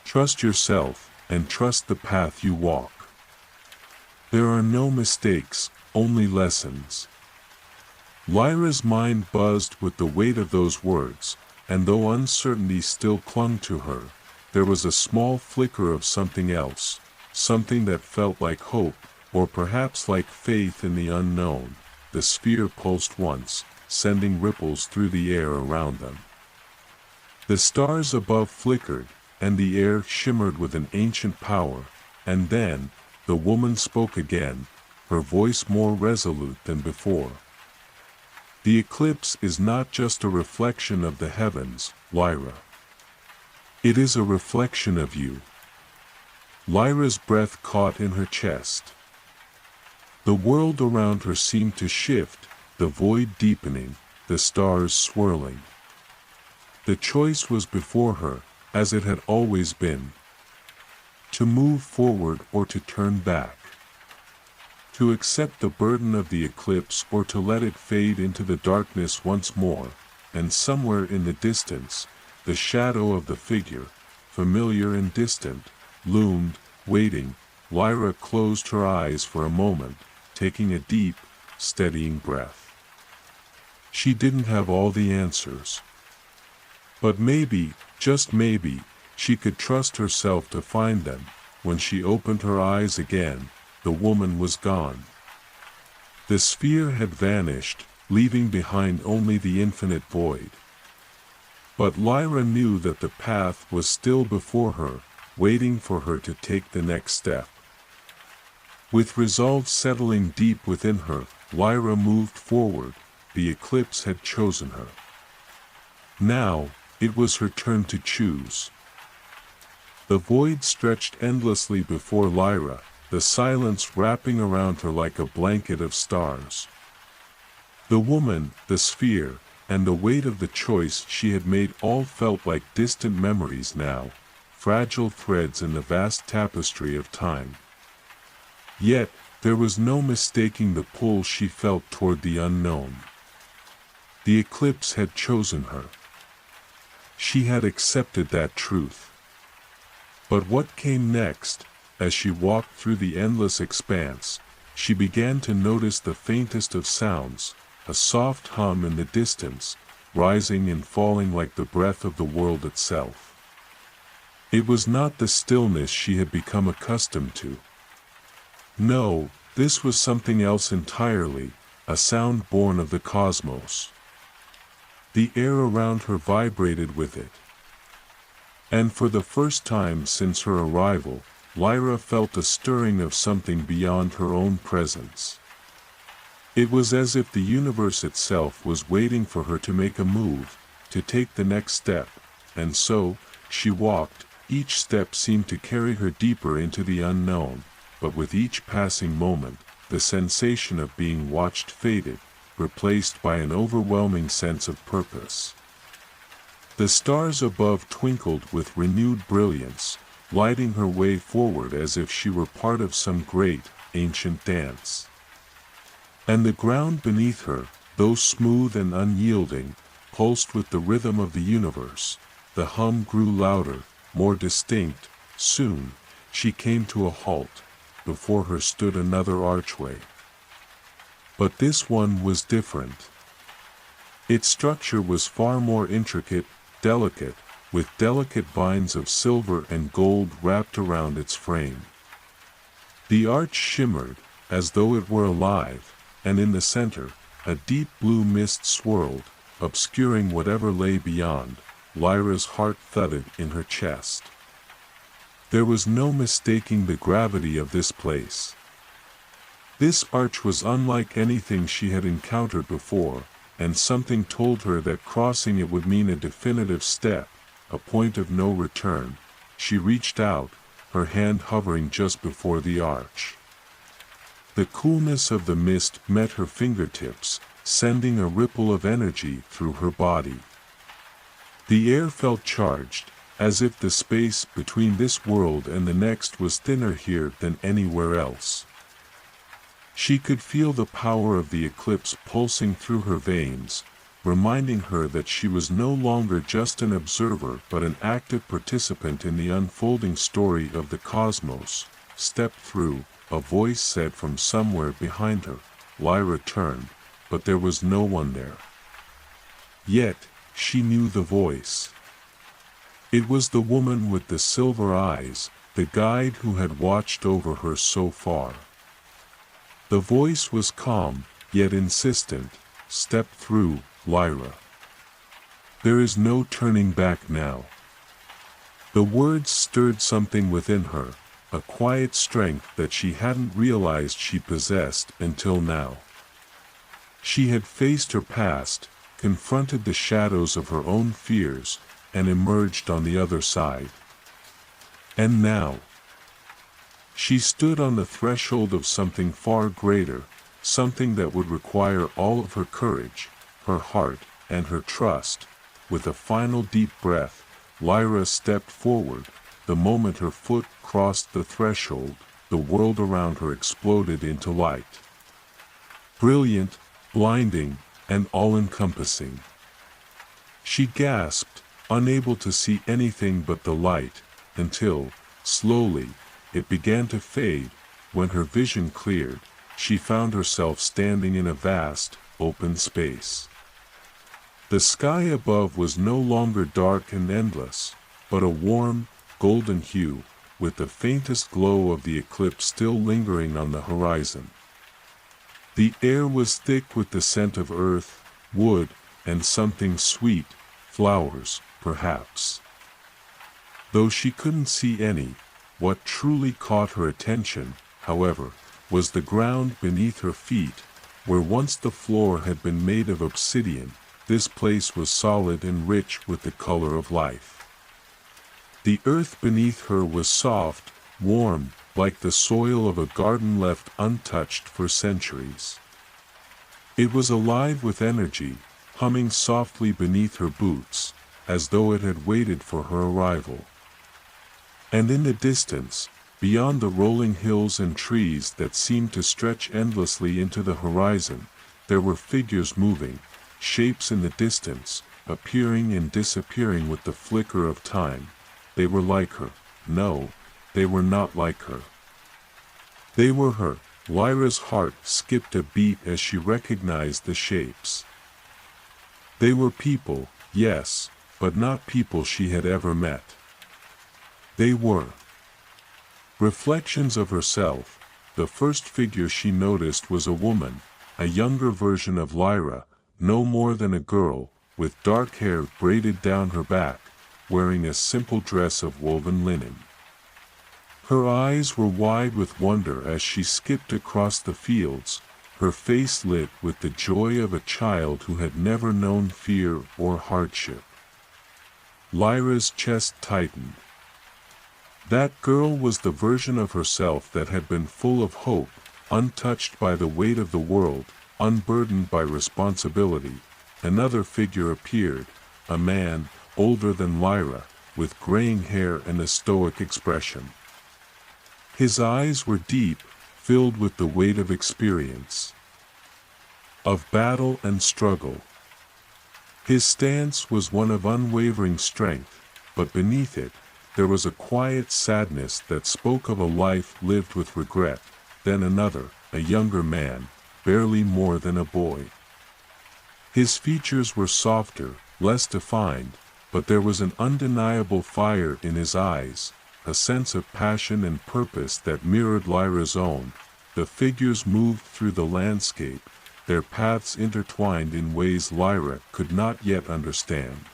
Trust yourself, and trust the path you walk. There are no mistakes, only lessons. Lyra's mind buzzed with the weight of those words, and though uncertainty still clung to her, there was a small flicker of something else, something that felt like hope, or perhaps like faith in the unknown. The sphere pulsed once, sending ripples through the air around them. The stars above flickered, and the air shimmered with an ancient power, and then, the woman spoke again, her voice more resolute than before. The eclipse is not just a reflection of the heavens, Lyra. It is a reflection of you. Lyra's breath caught in her chest. The world around her seemed to shift, the void deepening, the stars swirling. The choice was before her, as it had always been. To move forward or to turn back. To accept the burden of the eclipse or to let it fade into the darkness once more, and somewhere in the distance, the shadow of the figure, familiar and distant, loomed, waiting. Lyra closed her eyes for a moment, taking a deep, steadying breath. She didn't have all the answers. But maybe, just maybe, She could trust herself to find them. When she opened her eyes again, the woman was gone. The sphere had vanished, leaving behind only the infinite void. But Lyra knew that the path was still before her, waiting for her to take the next step. With resolve settling deep within her, Lyra moved forward. The eclipse had chosen her. Now, it was her turn to choose. The void stretched endlessly before Lyra, the silence wrapping around her like a blanket of stars. The woman, the sphere, and the weight of the choice she had made all felt like distant memories now, fragile threads in the vast tapestry of time. Yet, there was no mistaking the pull she felt toward the unknown. The eclipse had chosen her. She had accepted that truth. But what came next? As she walked through the endless expanse, she began to notice the faintest of sounds, a soft hum in the distance, rising and falling like the breath of the world itself. It was not the stillness she had become accustomed to. No, this was something else entirely, a sound born of the cosmos. The air around her vibrated with it. And for the first time since her arrival, Lyra felt a stirring of something beyond her own presence. It was as if the universe itself was waiting for her to make a move, to take the next step, and so, she walked. Each step seemed to carry her deeper into the unknown, but with each passing moment, the sensation of being watched faded, replaced by an overwhelming sense of purpose. The stars above twinkled with renewed brilliance, lighting her way forward as if she were part of some great, ancient dance. And the ground beneath her, though smooth and unyielding, pulsed with the rhythm of the universe. The hum grew louder, more distinct. Soon, she came to a halt. Before her stood another archway. But this one was different. Its structure was far more intricate, delicate, with delicate vines of silver and gold wrapped around its frame. The arch shimmered, as though it were alive, and in the center, a deep blue mist swirled, obscuring whatever lay beyond. Lyra's heart thudded in her chest. There was no mistaking the gravity of this place. This arch was unlike anything she had encountered before, and something told her that crossing it would mean a definitive step, a point of no return. She reached out, her hand hovering just before the arch. The coolness of the mist met her fingertips, sending a ripple of energy through her body. The air felt charged, as if the space between this world and the next was thinner here than anywhere else. She could feel the power of the eclipse pulsing through her veins, reminding her that she was no longer just an observer but an active participant in the unfolding story of the cosmos. "Step through," a voice said from somewhere behind her. Lyra turned, but there was no one there. Yet, she knew the voice. It was the woman with the silver eyes, the guide who had watched over her so far. The voice was calm, yet insistent. "Step through, Lyra. There is no turning back now." The words stirred something within her, a quiet strength that she hadn't realized she possessed until now. She had faced her past, confronted the shadows of her own fears, and emerged on the other side. And now, she stood on the threshold of something far greater, something that would require all of her courage, her heart, and her trust. With a final deep breath, Lyra stepped forward. The moment her foot crossed the threshold, the world around her exploded into light. Brilliant, blinding, and all-encompassing. She gasped, unable to see anything but the light, until, slowly, it began to fade. When her vision cleared, she found herself standing in a vast, open space. The sky above was no longer dark and endless. but a warm, golden hue, with the faintest glow of the eclipse still lingering on the horizon. The air was thick with the scent of earth, wood, and something sweet, flowers, perhaps. Though she couldn't see any, what truly caught her attention, however, was the ground beneath her feet, where once the floor had been made of obsidian. This place was solid and rich with the color of life. The earth beneath her was soft, warm, like the soil of a garden left untouched for centuries. It was alive with energy, humming softly beneath her boots, as though it had waited for her arrival. And in the distance, beyond the rolling hills and trees that seemed to stretch endlessly into the horizon, there were figures moving, shapes in the distance, appearing and disappearing with the flicker of time. They were like her. No, they were not like her. They were her. Lyra's heart skipped a beat as she recognized the shapes. They were people, yes, but not people she had ever met. They were reflections of herself. The first figure she noticed was a woman, a younger version of Lyra, no more than a girl, with dark hair braided down her back, wearing a simple dress of woven linen. Her eyes were wide with wonder as she skipped across the fields, her face lit with the joy of a child who had never known fear or hardship. Lyra's chest tightened. That girl was the version of herself that had been full of hope, untouched by the weight of the world, unburdened by responsibility. Another figure appeared, a man, older than Lyra, with graying hair and a stoic expression. His eyes were deep, filled with the weight of experience, of battle and struggle. His stance was one of unwavering strength, but beneath it, there was a quiet sadness that spoke of a life lived with regret. Then another, a younger man, barely more than a boy. His features were softer, less defined, but there was an undeniable fire in his eyes, a sense of passion and purpose that mirrored Lyra's own. The figures moved through the landscape, their paths intertwined in ways Lyra could not yet understand.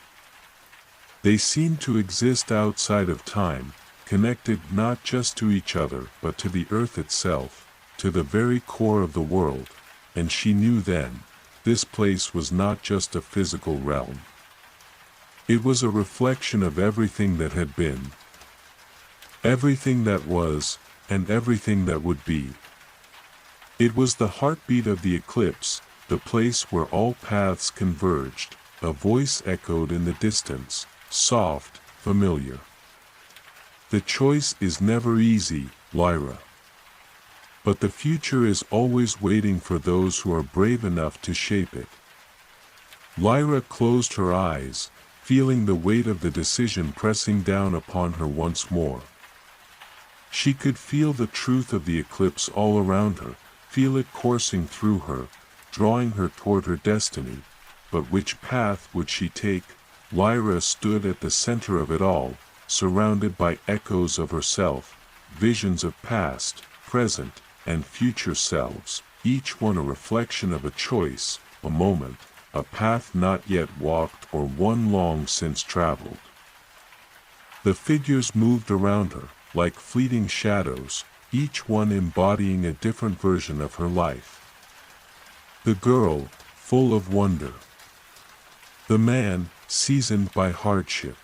They seemed to exist outside of time, connected not just to each other but to the earth itself, to the very core of the world, and she knew then, this place was not just a physical realm. It was a reflection of everything that had been, everything that was, and everything that would be. It was the heartbeat of the eclipse, the place where all paths converged. A voice echoed in the distance, soft, familiar. The choice is never easy, Lyra. But the future is always waiting for those who are brave enough to shape it. Lyra closed her eyes, feeling the weight of the decision pressing down upon her once more. She could feel the truth of the eclipse all around her, feel it coursing through her, drawing her toward her destiny. But which path would she take? Lyra stood at the center of it all, surrounded by echoes of herself, visions of past, present, and future selves, each one a reflection of a choice, a moment, a path not yet walked or one long since traveled. The figures moved around her, like fleeting shadows, each one embodying a different version of her life. The girl, full of wonder. The man, seasoned by hardship.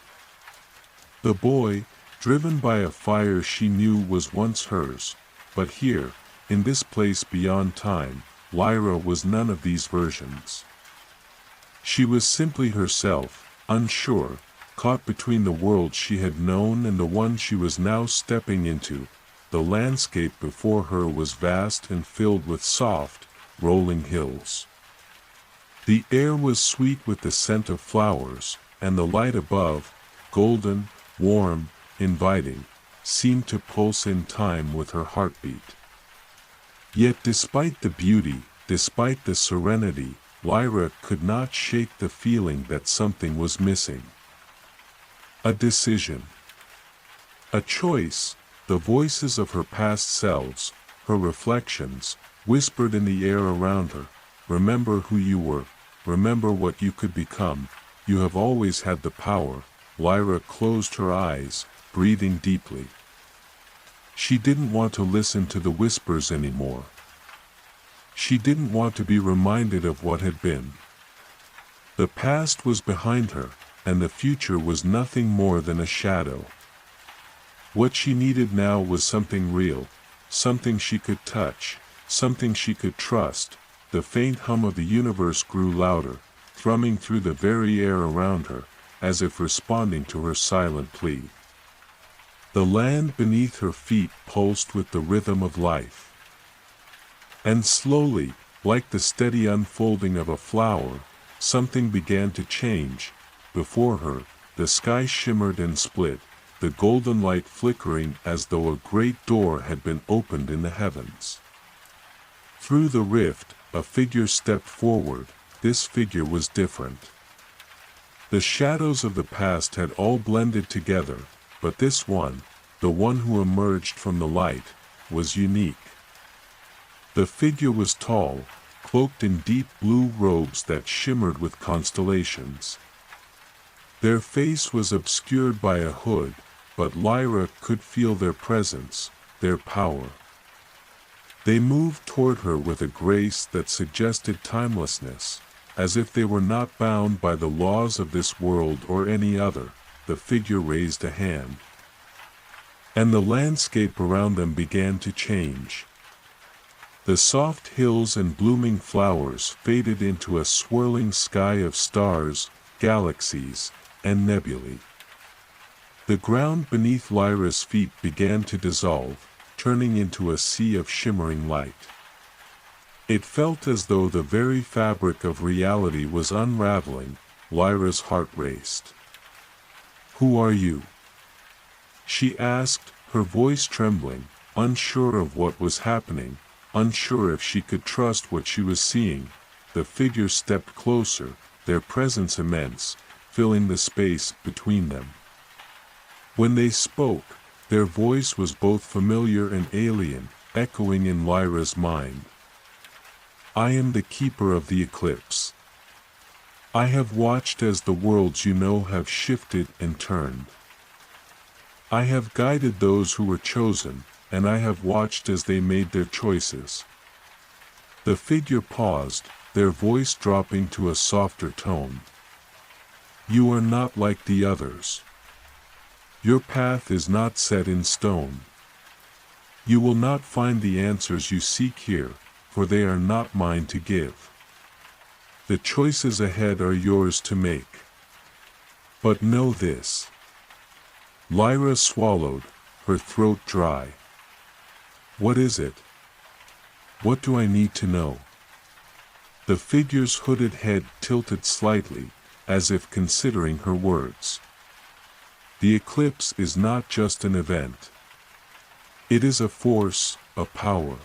The boy, driven by a fire she knew was once hers. But here, in this place beyond time, Lyra was none of these versions. She was simply herself, unsure, caught between the world she had known and the one she was now stepping into. The landscape before her was vast and filled with soft, rolling hills. The air was sweet with the scent of flowers, and the light above, golden, warm, inviting, seemed to pulse in time with her heartbeat. Yet despite the beauty, despite the serenity, Lyra could not shake the feeling that something was missing. A decision. A choice. The voices of her past selves, her reflections, whispered in the air around her. Remember who you were. Remember what you could become. You have always had the power. Lyra closed her eyes, breathing deeply. She didn't want to listen to the whispers anymore. She didn't want to be reminded of what had been. The past was behind her, and the future was nothing more than a shadow. What she needed now was something real, something she could touch, something she could trust. The faint hum of the universe grew louder, thrumming through the very air around her, as if responding to her silent plea. The land beneath her feet pulsed with the rhythm of life. And slowly, like the steady unfolding of a flower, something began to change. Before her, the sky shimmered and split, the golden light flickering as though a great door had been opened in the heavens. Through the rift, a figure stepped forward. This figure was different. The shadows of the past had all blended together, but this one, the one who emerged from the light, was unique. The figure was tall, cloaked in deep blue robes that shimmered with constellations. Their face was obscured by a hood, but Lyra could feel their presence, their power. They moved toward her with a grace that suggested timelessness, as if they were not bound by the laws of this world or any other. The figure raised a hand, and the landscape around them began to change. The soft hills and blooming flowers faded into a swirling sky of stars, galaxies, and nebulae. The ground beneath Lyra's feet began to dissolve, turning into a sea of shimmering light. It felt as though the very fabric of reality was unraveling. Lyra's heart raced. "Who are you?" she asked, her voice trembling, unsure of what was happening, unsure if she could trust what she was seeing. The figures stepped closer, their presence immense, filling the space between them. When they spoke, their voice was both familiar and alien, echoing in Lyra's mind. "I am the keeper of the eclipse. I have watched as the worlds you know have shifted and turned. I have guided those who were chosen, and I have watched as they made their choices." The figure paused, their voice dropping to a softer tone. "You are not like the others. Your path is not set in stone. You will not find the answers you seek here, for they are not mine to give. The choices ahead are yours to make. But know this." Lyra swallowed, her throat dry. "What is it? What do I need to know?" The figure's hooded head tilted slightly, as if considering her words. "The eclipse is not just an event. It is a force, a power.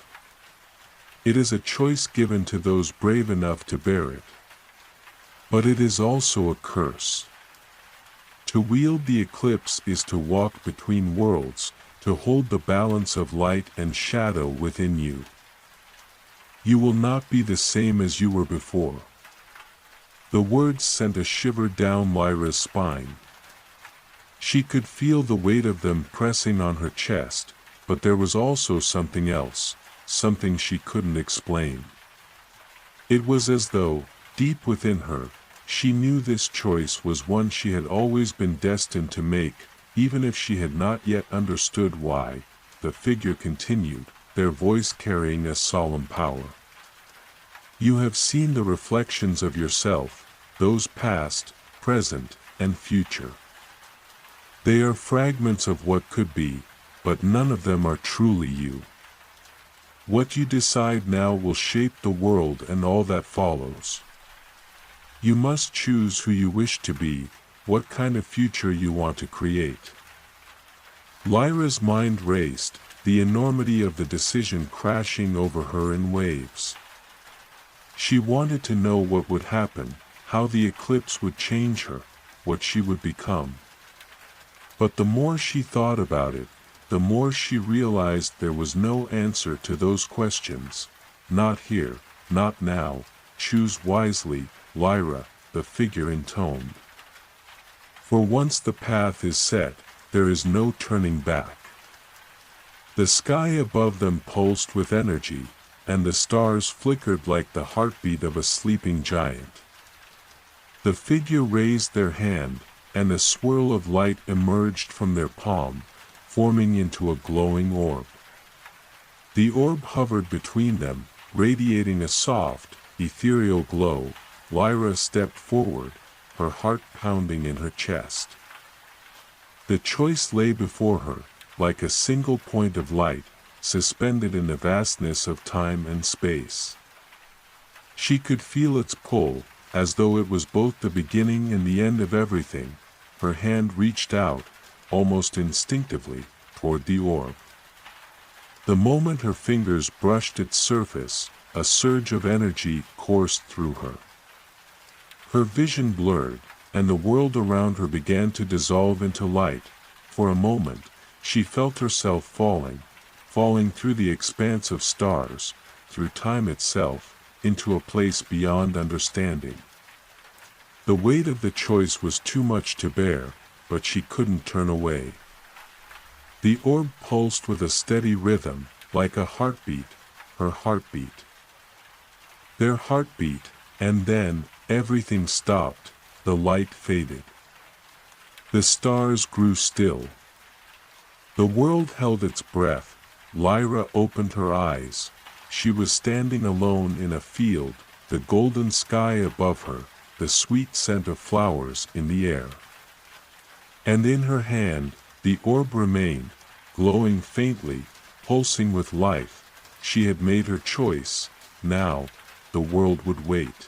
It is a choice given to those brave enough to bear it. But it is also a curse. To wield the eclipse is to walk between worlds, to hold the balance of light and shadow within you. You will not be the same as you were before." The words sent a shiver down Lyra's spine. She could feel the weight of them pressing on her chest, but there was also something else, something she couldn't explain. It was as though, deep within her, she knew this choice was one she had always been destined to make, even if she had not yet understood why. The figure continued, their voice carrying a solemn power. "You have seen the reflections of yourself, those past, present, and future. They are fragments of what could be, but none of them are truly you. What you decide now will shape the world and all that follows. You must choose who you wish to be, what kind of future you want to create." Lyra's mind raced, the enormity of the decision crashing over her in waves. She wanted to know what would happen, how the eclipse would change her, what she would become. But the more she thought about it, the more she realized there was no answer to those questions. Not here, not now. Choose wisely, Lyra, the figure intoned. For once the path is set, there is no turning back. The sky above them pulsed with energy, and the stars flickered like the heartbeat of a sleeping giant. The figure raised their hand, and a swirl of light emerged from their palm, forming into a glowing orb. The orb hovered between them, radiating a soft, ethereal glow. Lyra stepped forward, her heart pounding in her chest. The choice lay before her, like a single point of light, suspended in the vastness of time and space. She could feel its pull, as though it was both the beginning and the end of everything. Her hand reached out, almost instinctively, toward the orb. The moment her fingers brushed its surface, a surge of energy coursed through her. Her vision blurred, and the world around her began to dissolve into light. For a moment, she felt herself falling through the expanse of stars, through time itself, into a place beyond understanding. The weight of the choice was too much to bear, but she couldn't turn away. The orb pulsed with a steady rhythm, like a heartbeat, her heartbeat. Their heartbeat, and then, everything stopped, the light faded. The stars grew still. The world held its breath. Lyra opened her eyes. She was standing alone in a field, the golden sky above her, the sweet scent of flowers in the air. And in her hand, the orb remained, glowing faintly, pulsing with life. She had made her choice. Now, the world would wait.